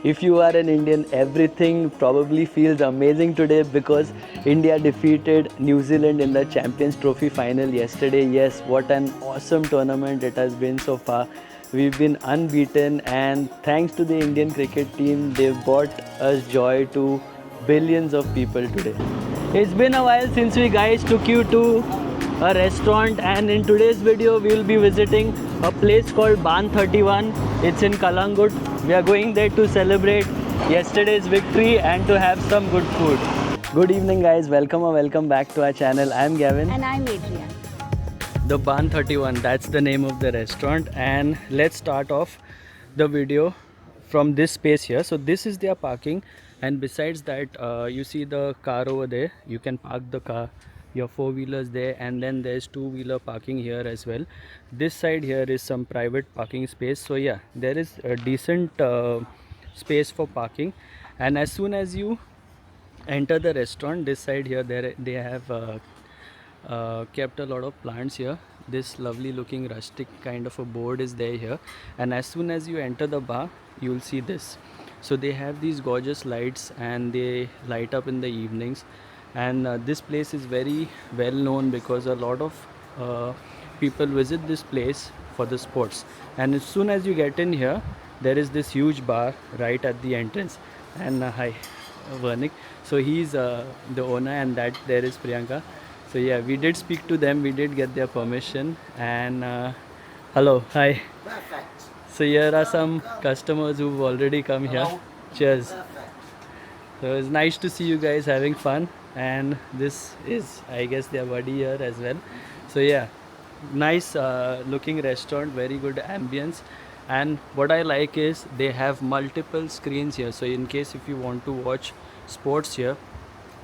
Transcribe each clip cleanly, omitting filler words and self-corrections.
If you are an Indian, everything probably feels amazing today because India defeated New Zealand in the Champions Trophy final yesterday. Yes, what an awesome tournament it has been so far. We've been unbeaten, and thanks to the Indian cricket team, they've brought us joy to billions of people today. It's been a while since we guys took you to a restaurant, and in today's video we will be visiting a place called Ban 31. It's in Kalangut. We are going there to celebrate yesterday's victory and to have some good food. Good evening guys, welcome or welcome back to our channel. I'm Gavin. And I'm Adrian. The Ban 31, that's the name of the restaurant, and let's start off the video from this space here. So this is their parking, and besides that you see the car over there. You can park the car, your four-wheelers there, and then there's two-wheeler parking here as well. This side here is some private parking space. So yeah, there is a decent space for parking. And as soon as you enter the restaurant, this side here they have kept a lot of plants here. This lovely looking rustic kind of a board is there here, and as soon as you enter the bar, you'll see this. So they have these gorgeous lights and they light up in the evenings, and this place is very well known because a lot of people visit this place for the sports. And as soon as you get in here, there is this huge bar right at the entrance. And hi Vernik, so he's the owner, and that there is Priyanka. So yeah, we did speak to them, we did get their permission, and hello, hi. Perfect. So here are some customers who've already come here. Cheers. So it's nice to see you guys having fun, and this is, I guess, their buddy here as well. So yeah, nice looking restaurant, very good ambience. And what I like is they have multiple screens here. So in case if you want to watch sports here,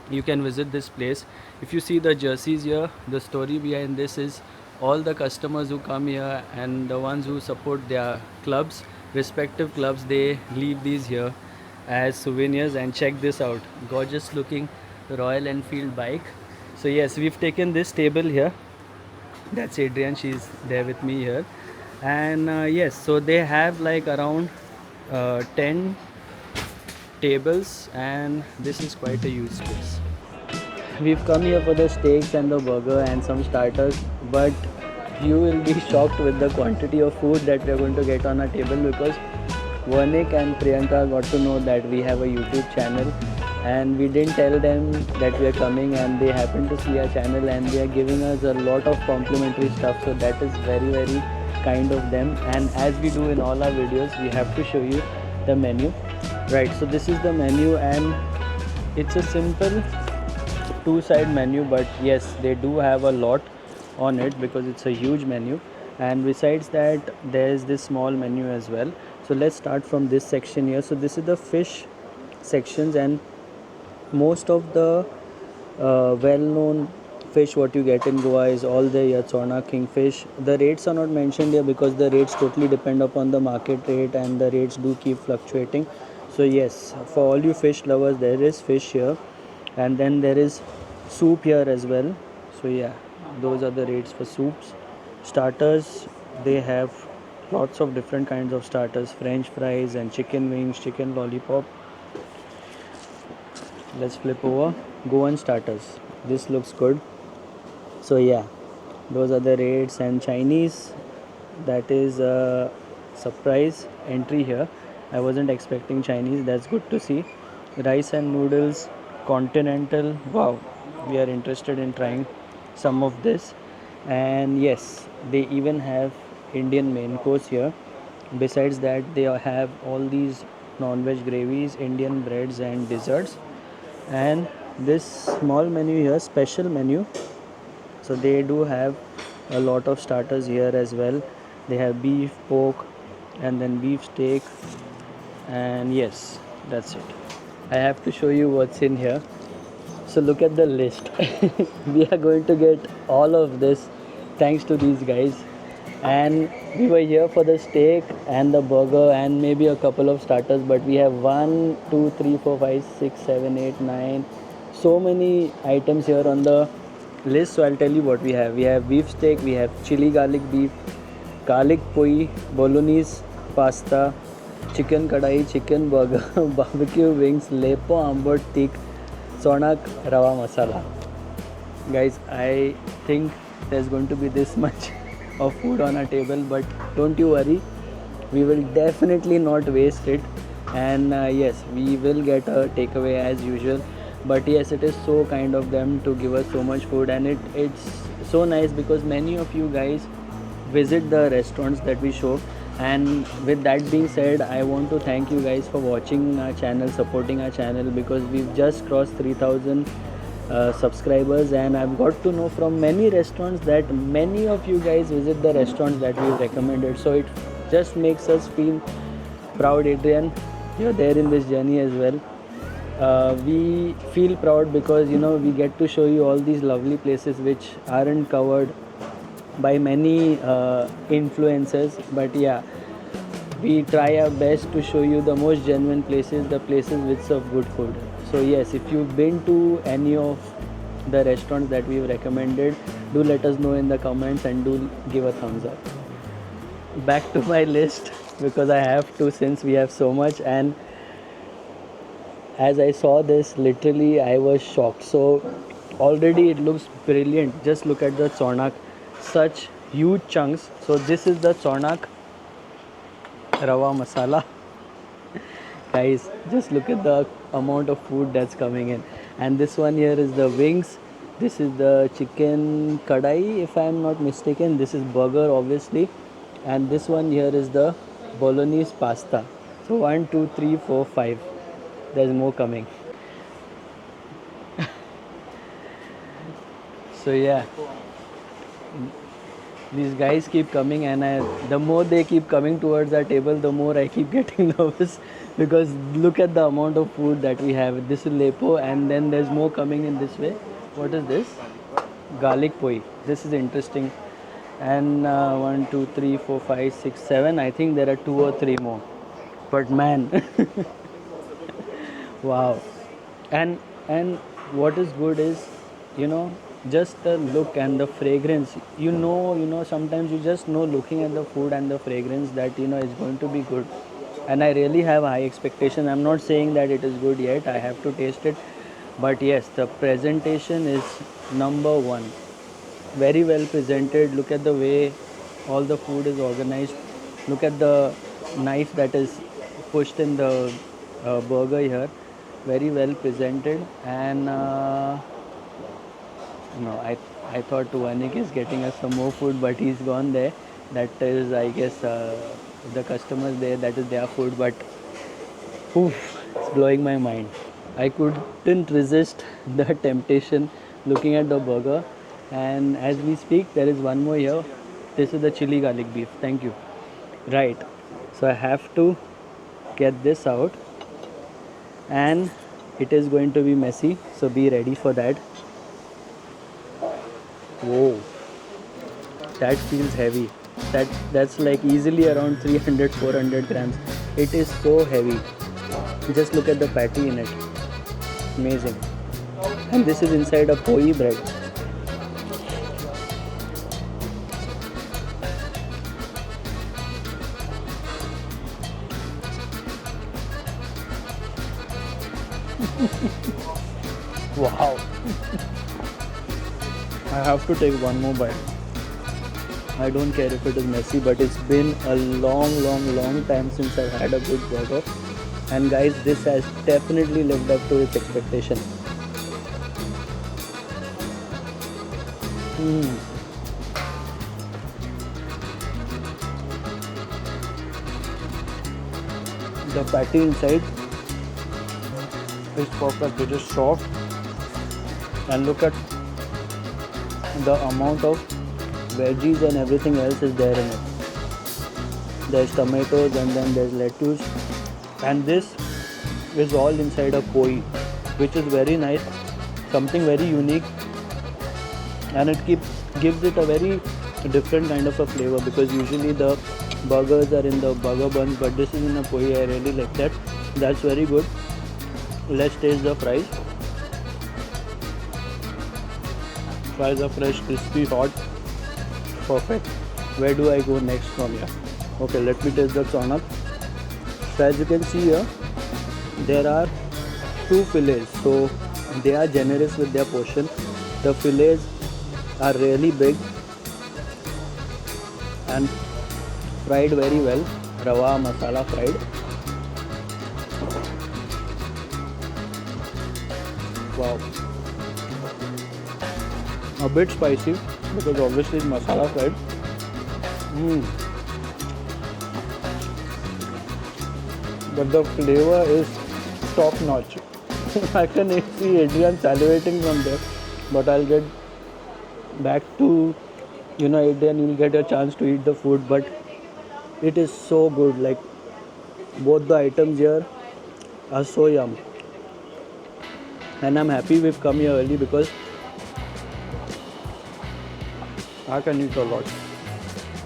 you can visit this place. If you see the jerseys here, the story behind this is all the customers who come here and the ones who support their clubs, respective clubs, they leave these here as souvenirs. And check this out, gorgeous looking Royal Enfield bike. So yes, we've taken this table here. That's Adrian, she's there with me here. And yes, so they have like around 10 tables, and this is quite a huge space. We've come here for the steaks and the burger and some starters, but you will be shocked with the quantity of food that we are going to get on our table, because Vernik and Priyanka got to know that we have a YouTube channel, and we didn't tell them that we are coming, and they happened to see our channel and they are giving us a lot of complimentary stuff. So that is very, very kind of them. And as we do in all our videos, we have to show you the menu. Right, so this is the menu, and it's a simple two-side menu, but yes, they do have a lot on it because it's a huge menu. And besides that, there's this small menu as well. So let's start from this section here. So this is the fish sections, and most of the well-known fish what you get in Goa is all the Yatsona, kingfish. The rates are not mentioned here because the rates totally depend upon the market rate, and the rates do keep fluctuating. So yes, for all you fish lovers, there is fish here, and then there is soup here as well. So yeah, those are the rates for soups. Starters, they have lots of different kinds of starters, french fries and chicken wings, chicken lollipop. Let's flip over Goan starters. This looks good. So yeah, those are the rates. And Chinese, that is a surprise entry here. I wasn't expecting Chinese, that's good to see. Rice and noodles, continental, wow, we are interested in trying some of this. And yes, they even have Indian main course here. Besides that, they have all these non-veg gravies, Indian breads and desserts. And this small menu here, special menu, so they do have a lot of starters here as well. They have beef, pork, and then beef steak. And yes, that's it. I have to show you what's in here. So look at the list. We are going to get all of this thanks to these guys. And we were here for the steak and the burger and maybe a couple of starters, but we have 1, 2, 3, 4, 5, 6, 7, 8, 9, so many items here on the list. So I'll tell you what we have. We have beef steak, we have chili garlic beef, garlic poi, bolognese pasta, chicken kadai, chicken burger, barbecue wings, lepo ambot tik, sonak rawa masala. Guys, I think there's going to be this much of food on our table, but don't you worry, we will definitely not waste it. And yes, we will get a takeaway as usual, but yes, it is so kind of them to give us so much food, and it's so nice because many of you guys visit the restaurants that we show. And with that being said, I want to thank you guys for watching our channel, supporting our channel, because we've just crossed 3000 subscribers, and I've got to know from many restaurants that many of you guys visit the restaurants that we've recommended. So it just makes us feel proud. Adrian, you're there in this journey as well. We feel proud because we get to show you all these lovely places which aren't covered by many influencers. But yeah, we try our best to show you the most genuine places, the places which serve good food. So yes, if you've been to any of the restaurants that we've recommended, do let us know in the comments and do give a thumbs up. Back to my list, because I have to, since we have so much. And as I saw this, literally I was shocked. So already it looks brilliant. Just look at the chonak, such huge chunks. So this is the chonak rawa masala. Guys, just look at the amount of food that's coming in. And this one here is the wings. This is the chicken kadai, if I am not mistaken. This is burger, obviously. And this one here is the bolognese pasta. So 1 2 3 4 5. There's more coming. So yeah, these guys keep coming, and the more they keep coming towards our table, the more I keep getting nervous, because look at the amount of food that we have. This is lepo, and then there's more coming in this way. What is this? Garlic poi. This is interesting. And 1 2 3 4 5 6 7. I think there are 2 or 3 more. But man, wow. And what is good is, just the look and the fragrance. Sometimes you just know, looking at the food and the fragrance, that it's going to be good. And I really have high expectations. I'm not saying that it is good yet, I have to taste it. But yes, the presentation is number one. Very well presented. Look at the way all the food is organized. Look at the knife that is pushed in the burger here. Very well presented. And I thought Vanik is getting us some more food, but he's gone there. That is, I guess, the customers there, that is their food. But oof, it's blowing my mind. I couldn't resist the temptation looking at the burger. And as we speak, there is one more here. This is the chili garlic beef. Thank you. Right. So I have to get this out, and it is going to be messy. So be ready for that. Whoa, that feels heavy. That's like easily around 300-400 grams. It is so heavy. Just look at the patty in it. Amazing. And this is inside a poi bread. Wow. I have to take one more bite. I don't care if it is messy, but it's been a long time since I've had a good burger. And guys, this has definitely lived up to its expectation. The patty inside is perfect. It is soft, and look at the amount of veggies and everything else is there in it. There's tomatoes, and then there's lettuce, and this is all inside a poi, which is very nice, something very unique, and it gives it a very different kind of a flavor, because usually the burgers are in the burger buns, but this is in a poi. I really like that. That's very good. Let's taste the fries. Fries are fresh, crispy, hot. Perfect. Where do I go next from here? Okay, let me taste the chonak. So as you can see here, there are two fillets, so they are generous with their portion. The fillets are really big and fried very well, rawa masala fried. Wow, a bit spicy because obviously it's masala fried. But the flavor is top notch. I can see Adrian salivating from there, but I'll get back to, Adrian, you'll get a chance to eat the food, but it is so good. Like, both the items here are so yum. And I'm happy we've come here early because I can eat a lot.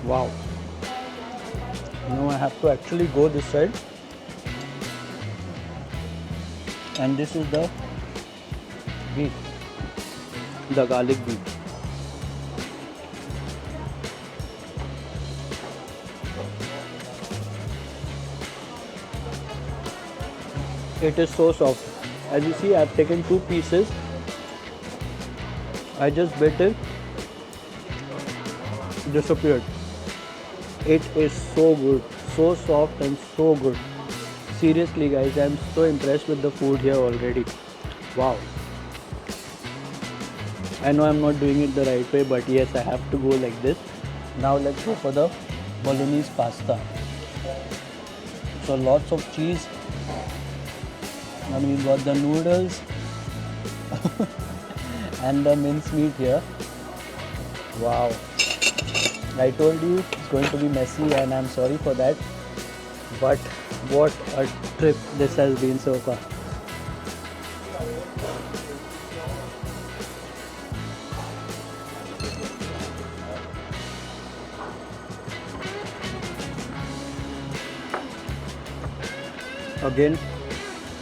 Wow. Now I have to actually go this side. And this is the beef, the garlic beef. It is so soft. As you see, I've taken two pieces. I just bit it, disappeared. It is so good, so soft and so good. Seriously guys, I'm so impressed with the food here already. Wow. I know I'm not doing it the right way, but yes, I have to go like this. Now let's go for the bolognese pasta. So lots of cheese. And we've got the noodles and the mincemeat here. Wow. I told you it's going to be messy and I'm sorry for that. But what a trip this has been so far. Again,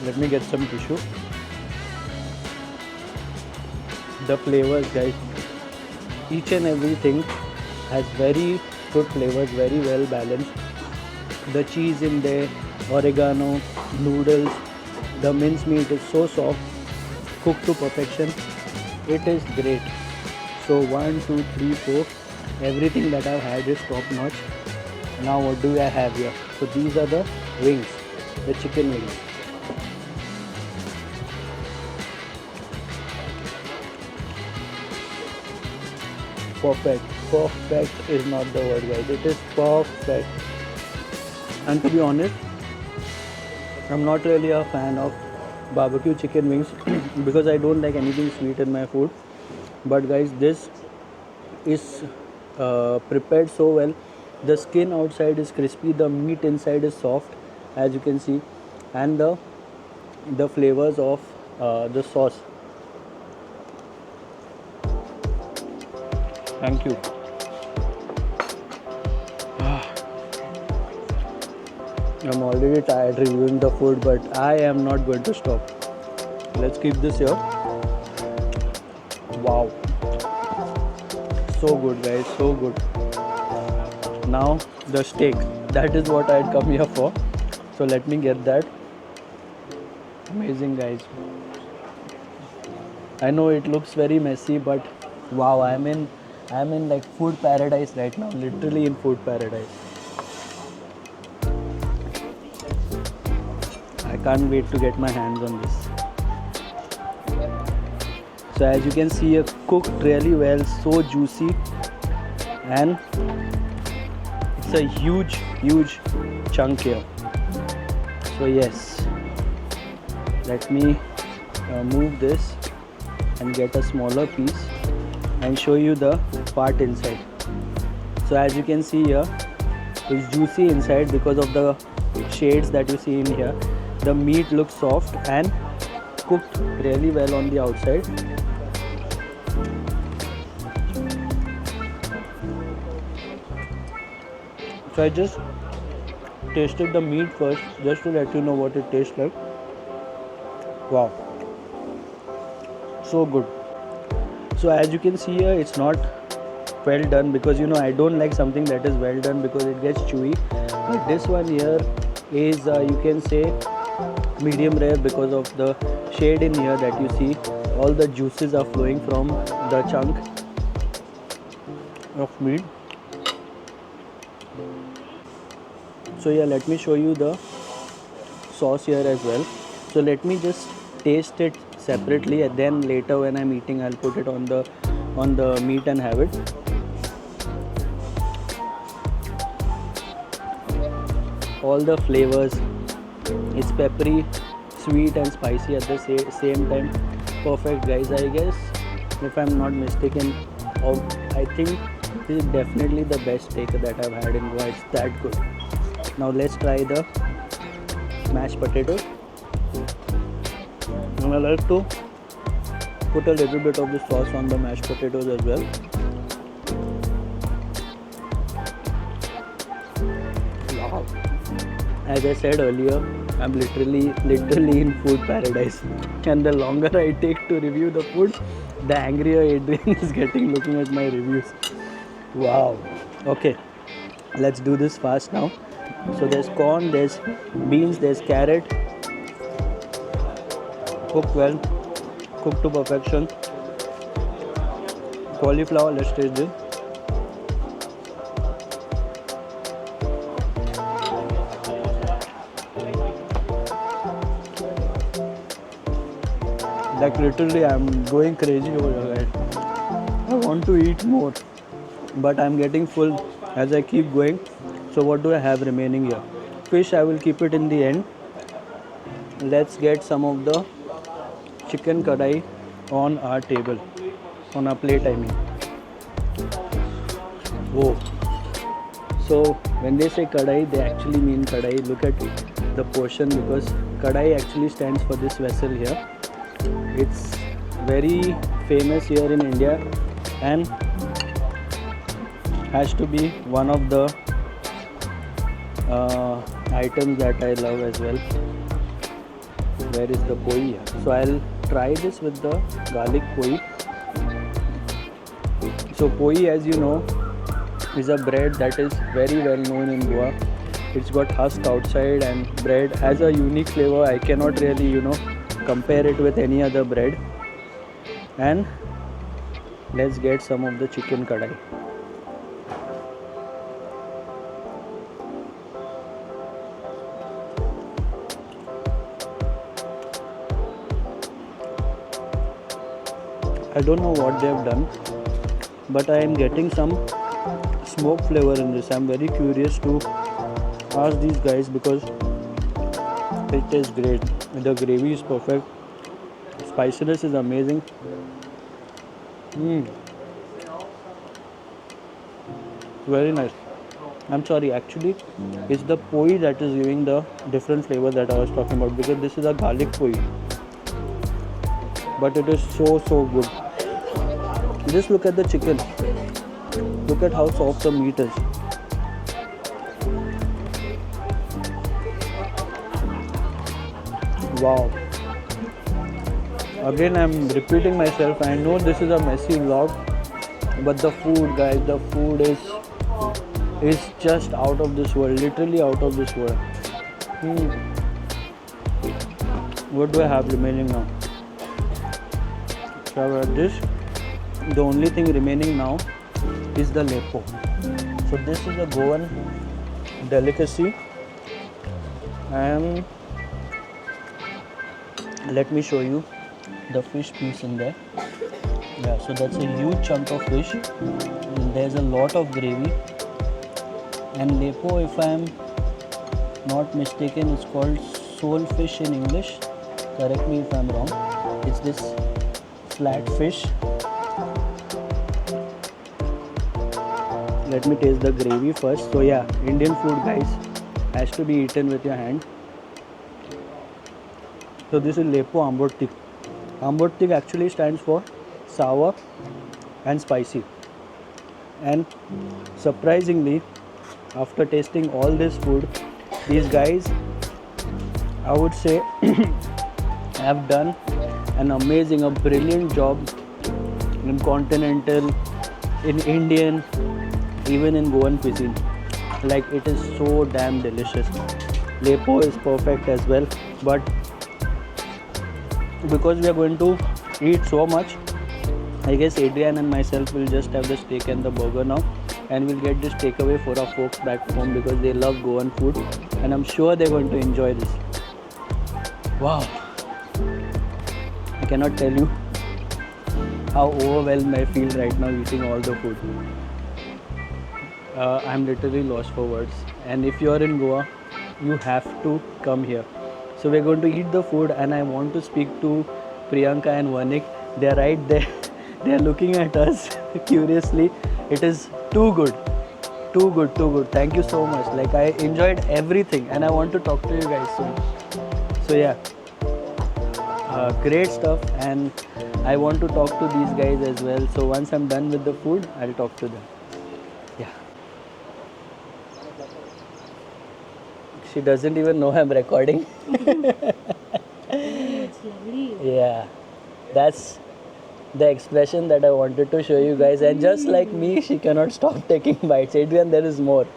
let me get some tissue. The flavors, guys, each and everything has very good flavors, very well balanced. The cheese in there, oregano, noodles, the mincemeat is so soft, cooked to perfection. It is great. So 1, 2, 3, 4, everything that I've had is top notch. Now what do I have here? So these are the wings, the chicken wings. Perfect. Perfect is not the word, guys. It is perfect. And to be honest, I'm not really a fan of barbecue chicken wings because I don't like anything sweet in my food. But guys, this is prepared so well. The skin outside is crispy, the meat inside is soft, as you can see, and the flavors of the sauce. Thank you. I'm already tired reviewing the food, but I am not going to stop. Let's keep this here. Wow. So good, guys, so good. Now the steak. That is what I had come here for. So let me get that. Amazing, guys. I know it looks very messy, but wow, I'm in like food paradise right now. Literally in food paradise. I can't wait to get my hands on this. So as you can see, it's cooked really well, so juicy, and it's a huge chunk here. So yes, let me move this and get a smaller piece and show you the part inside. So as you can see here, it's juicy inside because of the shades that you see in here. The meat looks soft and cooked really well on the outside. So I just tasted the meat first, just to let you know what it tastes like. Wow, so good. So as you can see here, it's not well done because I don't like something that is well done because it gets chewy. But this one here is you can say medium rare because of the shade in here that you see. All the juices are flowing from the chunk of meat. So yeah, let me show you the sauce here as well. So let me just taste it separately, and then later when I'm eating I'll put it on the meat and have it. All the flavors, it's peppery, sweet and spicy at the same time. Perfect guys. I guess if I'm not mistaken, I think this is definitely the best steak that I've had in Goa. It's that good. Now let's try the mashed potatoes. And I like to put a little bit of the sauce on the mashed potatoes as well. Wow. As I said earlier, I'm literally in food paradise. And the longer I take to review the food, the angrier Adrian is getting looking at my reviews. Wow. Okay, let's do this fast now. So there's corn, there's beans, there's carrot. Cooked well, cooked to perfection. Cauliflower, let's taste this. Like literally I'm going crazy over here guys. I want to eat more, but I'm getting full as I keep going. So what do I have remaining here? Fish, I will keep it in the end. Let's get some of the chicken kadai on our table, on our plate I mean. Whoa. So when they say kadai, they actually mean kadai. Look at the portion, because kadai actually stands for this vessel here. It's very famous here in India and has to be one of the items that I love as well. Where is the poi? So I'll try this with the garlic poi. So poi, as you know, is a bread that is very well known in Goa. It's got husk outside and bread has a unique flavor. I cannot really, compare it with any other bread. And let's get some of the chicken kadai. I don't know what they have done, but I am getting some smoke flavor in this. I'm very curious to ask these guys because it tastes great. The gravy is perfect. Spiciness is amazing. Very nice. I'm sorry, actually it's the poi that is giving the different flavor that I was talking about, because this is a garlic poi, but it is so good. Just look at the chicken. Look at how soft the meat is. Wow. Again, I'm repeating myself. I know this is a messy vlog, but the food, guys, the food is just out of this world. Literally out of this world. What do I have remaining now? So I've had this. The only thing remaining now is the lepo. So this is a Goan delicacy, and let me show you the fish piece in there. Yeah, so that's a huge chunk of fish. There's a lot of gravy, and lepo, if I am not mistaken, is called sole fish in English. Correct me if I'm wrong. It's this flat fish. Let me taste the gravy first. So yeah, Indian food, guys, has to be eaten with your hand. So this is lepo ambottik. Ambottik actually stands for sour and spicy. And surprisingly, after tasting all this food, these guys, I would say, have done an amazing, a brilliant job in continental, in Indian, even in Goan cuisine. Like, it is so damn delicious. Lepo is perfect as well. But because we are going to eat so much, I guess Adrian and myself will just have the steak and the burger now, and we'll get this takeaway for our folks back home because they love Goan food, and I'm sure they're going to enjoy this. Wow! I cannot tell you how overwhelmed I feel right now eating all the food. I'm literally lost for words. And if you're in Goa, you have to come here. So we're going to eat the food, and I want to speak to Priyanka and Vanik. They're right there. They're looking at us curiously. It is too good. Too good, too good. Thank you so much. Like, I enjoyed everything, and I want to talk to you guys soon. So yeah, great stuff, and I want to talk to these guys as well. So once I'm done with the food, I'll talk to them. Yeah. She doesn't even know I'm recording. It's lovely. Yeah, that's the expression that I wanted to show you guys. And just like me, she cannot stop taking bites. Adrian, there is more.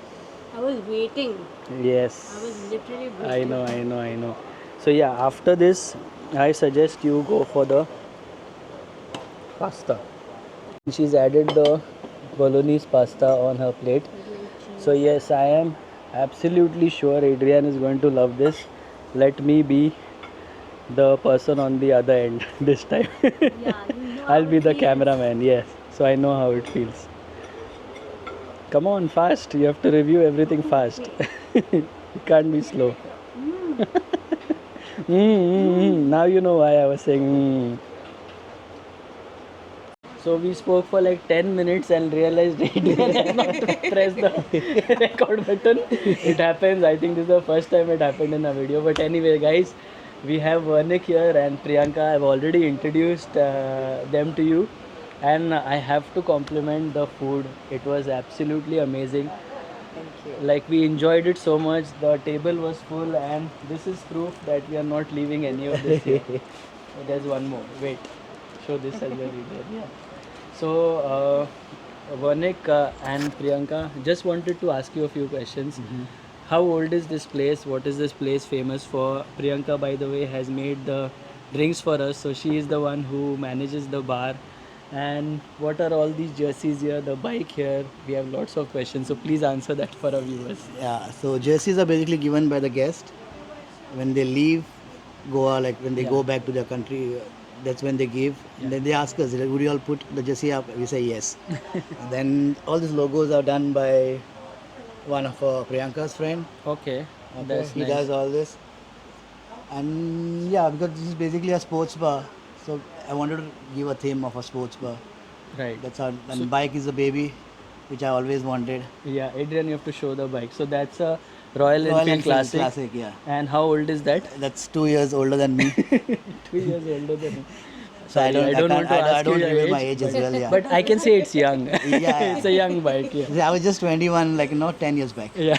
I was waiting. Yes. I was literally waiting. I know. So yeah, after this, I suggest you go for the pasta. She's added the bolognese pasta on her plate. So yes, I am absolutely sure Adrian is going to love this. Let me be the person on the other end this time. Yeah, you know I'll how be it the feels. cameraman, yes. So I know how it feels. Come on, fast. You have to review everything fast. You can't be slow. Now you know why I was saying. So we spoke for like 10 minutes and realized Adrian had not pressed the record button. It happens. I think this is the first time it happened in a video. But anyway, guys, we have Vanik here and Priyanka. I've already introduced them to you. And I have to compliment the food. It was absolutely amazing. Thank you. Like, we enjoyed it so much. The table was full, and this is proof that we are not leaving any of this here. There's one more. Wait, show this as well. Yeah. So, Vanik and Priyanka, just wanted to ask you a few questions. How old is this place? What is this place famous for? Priyanka, by the way, has made the drinks for us, so she is the one who manages the bar. And what are all these jerseys here? The bike here. We have lots of questions, so please answer that for our viewers. Yeah, so jerseys are basically given by the guest when they leave Goa, like when they Yeah. go back to their country. That's when they give. Yeah. And then they ask us, like, would you all put the jersey up? We say yes. And then all these logos are done by one of Priyanka's friend. Okay, Okay, that's he nice. does all this. And yeah, because this is basically a sports bar, so I wanted to give a theme of a sports bar. Right. That's how. And bike is a baby, which I always wanted. Yeah, Adrian, you have to show the bike. So that's a Royal Royal Enfield Classic. Classic, yeah. And how old is that? That's 2 years older than me. 2 years older than me. So I Sorry, don't want to ask I don't you your reveal my age, age as well. Yeah. but I can say it's young. Yeah. It's a young bike. Yeah. See, I was just 21, like 10 years back. Yeah.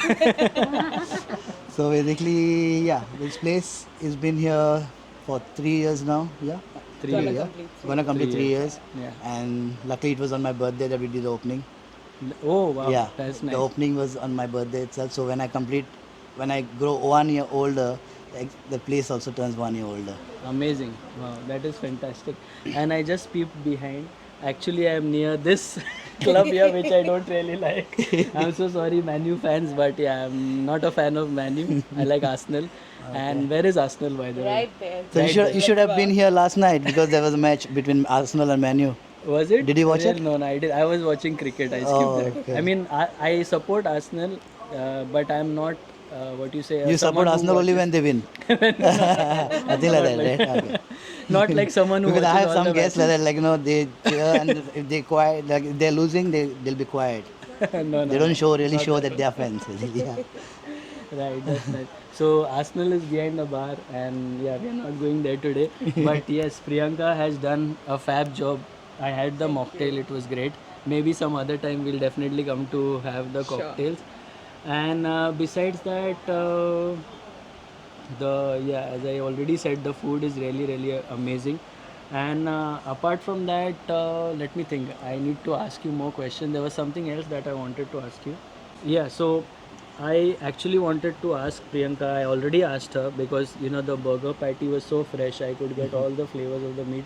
So basically, yeah, this place has been here for 3 years now. Yeah. 3 Yeah. years. Gonna complete 3 years. Yeah. And luckily, it was on my birthday that we did the opening. Oh wow. Yeah. That's nice. The opening was on my birthday itself. So when I grow 1 year older, the place also turns 1 year older. Amazing. Wow, that is fantastic. And I just peeped behind. Actually, I am near this club here, which I don't really like. I'm so sorry, Manu fans, but yeah, I'm not a fan of Manu. I like Arsenal. And where is Arsenal, by the way? Right there. So you should have been here last night because there was a match between Arsenal and Man U. Was it? Did you watch it? No, I did. I was watching cricket. I skipped Oh, that. okay. I mean, I support Arsenal, but I'm not. What you say? You support someone who Arsenal only watches- when they win. Nothing like that, right? Okay. Not like someone who Because I watches have all some the guests like that, like they cheer and if they quiet, like if they're losing, they'll be quiet. matches. No, They don't really show that they're fans. Yeah. Right, that's nice. So Arsenal is behind the bar, and yeah, we are not going there today. But yes, Priyanka has done a fab job. I had the mocktail; it was great. Maybe some other time we'll definitely come to have the cocktails. And besides that, as I already said, the food is really amazing. And apart from that, let me think. I need to ask you more questions. There was something else that I wanted to ask you. Yeah, so I actually wanted to ask Priyanka. I already asked her because you know the burger patty was so fresh. I could get all the flavors of the meat.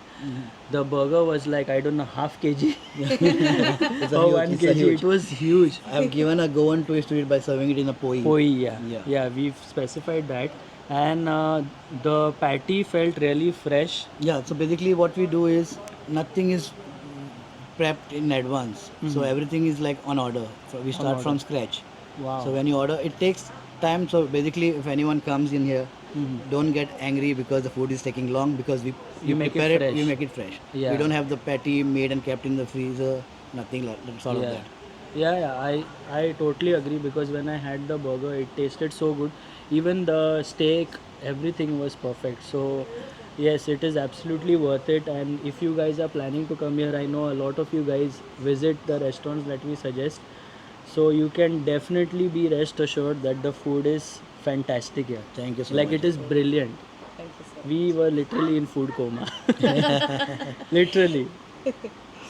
The burger was like I don't know half kg It's a or huge- 1 it's a kg. huge. It was huge. I've given a Goan twist to it by serving it in a poi. Poi, yeah. Yeah. Yeah, we've specified that. And the patty felt really fresh. Yeah, so basically what we do is nothing is prepped in advance. So everything is like on order. So we start from scratch. Wow. So when you order, it takes time. So basically, if anyone comes in here, don't get angry because the food is taking long because You make it prepare fresh. we make it fresh. Yeah. We don't have the patty made and kept in the freezer. Nothing like that. Sort of yeah. that. Yeah, I totally agree because when I had the burger, it tasted so good. Even the steak, everything was perfect. So yes, it is absolutely worth it. And if you guys are planning to come here, I know a lot of you guys visit the restaurants that we suggest. So you can definitely be rest assured that the food is fantastic here. Thank you so Like much. it is brilliant. We were literally in food coma. Literally.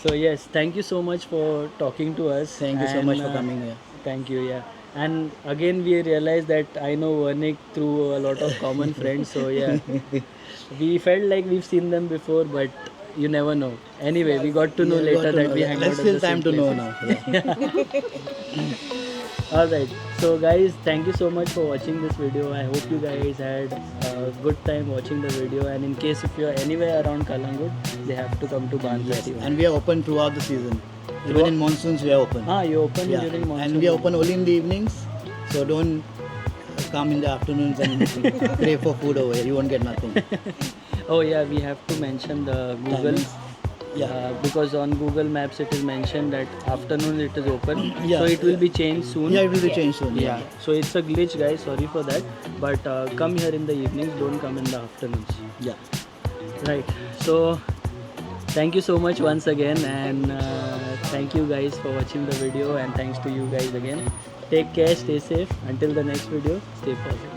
So yes, thank you so much for talking to us. Thank you so much for And, coming here. Thank you, yeah. And again, we realized that I know Vernick through a lot of common friends. So yeah, we felt like we've seen them before, but you never know. Anyway, we got to know Yeah, got later to that know we that. hang Let's out at still the time same to know places. now. Yeah. All right. So guys, thank you so much for watching this video. I hope you guys had a good time watching the video. And in case if you're anywhere around Kalangut, they have to come to Banjari. And we are open throughout the season. Even in monsoons, we are open. Ah, you open Yeah. during monsoon. And we are open only in the evenings. So don't come in the afternoons and pray for food over here. You won't get nothing. Oh yeah, we have to mention the Google. Timings. Yeah. Because on Google Maps it is mentioned that afternoon it is open. Yeah. So it will be changed soon. Yeah, it will be changed soon. Yeah. So it's a glitch, guys. Sorry for that. But come here in the evenings. Don't come in the afternoons. Yeah. Right. So thank you so much once again, and thank you guys for watching the video, and thanks to you guys again. Take care. Stay safe. Until the next video. Stay positive.